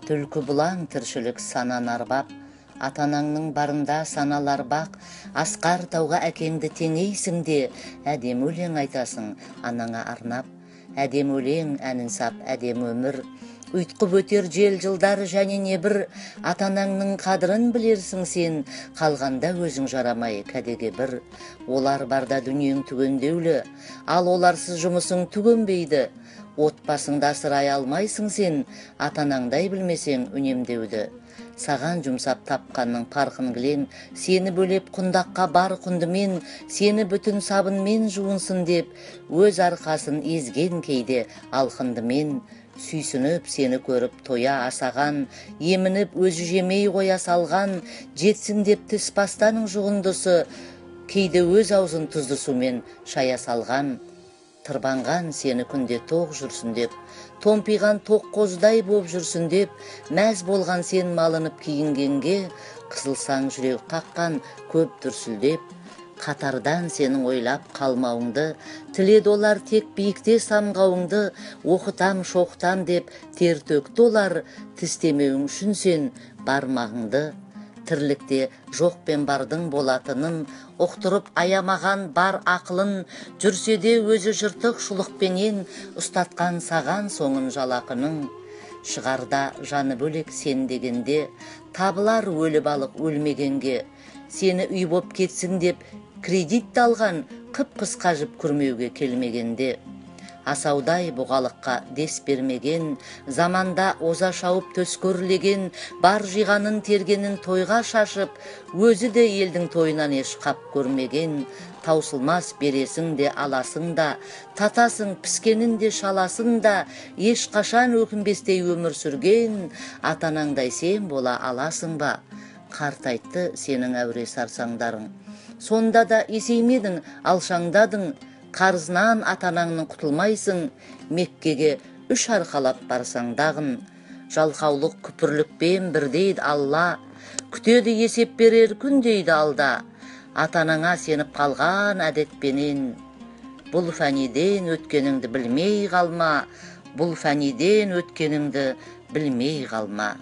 Түлкі бұлаң тіршілік санан арбап, атанаңның барында саналар бақ, асқар тауға әкеңді теңейсің де, әдем өлең айтасың анаңа арнап. Әдем өлең әнін сап, әдем өмір, ұйтқып өтер жел жылдар және небір, атанаңның қадырын білерсің сен, қалғанда өзің жарамай кәдеге бір. Олар барда дүниең түгендеулі, ал оларсыз жұмысың түгенбейді. Отбасыңда асырай алмайсың сен, атанаңдай білмесең үнемдеуді. Саған жұмсап тапқанның парқын кілең, сені бөлеп құндаққа бар құндымен, сені бүтін сабынмен жуынсын деп, өз арқасын езген кейде алқындымен. Сүйсініп сені көріп тоя асаған, емініп өзі жемей қоя салған, жетсін деп тіс пастаның жұғындысы, кейде өз аузын тұзды сумен шая салған. Тырбанған сені күнде тоқ жүрсін деп, томпиған тоқ қоздай боп жүрсін деп, мәз болған сен малынып киінгенге, қысылсаң жүрек қаққан көп дүрсілдеп. Қатардан сенің ойлап қалмауыңды, тіледі олар тек биікте самғауыңды, оқытам шоқтам деп тер төкті олар, тістемеуің үшін сен бармағыңды. Тірлікте жоқ пен бардың болатынын, ұқтырып аямаған бар ақылын, жүрсе де өзі жыртық шұлықпенен, ұстатқан саған соңын жалақының. Шығарда жаны бөлек сен дегенде, табылар өлі балық өлмегенге. Сені үй боп кетсін деп кредит алған, қып-қысқа жіп күрмеуге келмегенде. Асаудай бұғалыққа дес бермеген, заманда оза шауып төс көрлеген, бар жиғанын тергенін тойға шашып, өзі де елдің тойынан еш қап көрмеген. Таусылмас бересің де аласың да, татасың піскенін де шаласың да, еш қашан өкінбестей өмір сүрген, атанаңдай сен бола аласың ба? Қартайтты сенің әуре сарсаңдарың, сонда да есеймедің, алшаңдадың. Қарызынан атанаңның құтылмайсың, Меккеге 3 арқалап барсаңдағын. Жалқаулық күпірлікпен бірдейді Алла, күтеді есеп берер күн дейді алда. Атанаңа сеніп қалған әдетпенен, бұл фәниден өткеніңді білмей қалма, бұл фәниден өткеніңді білмей қалма.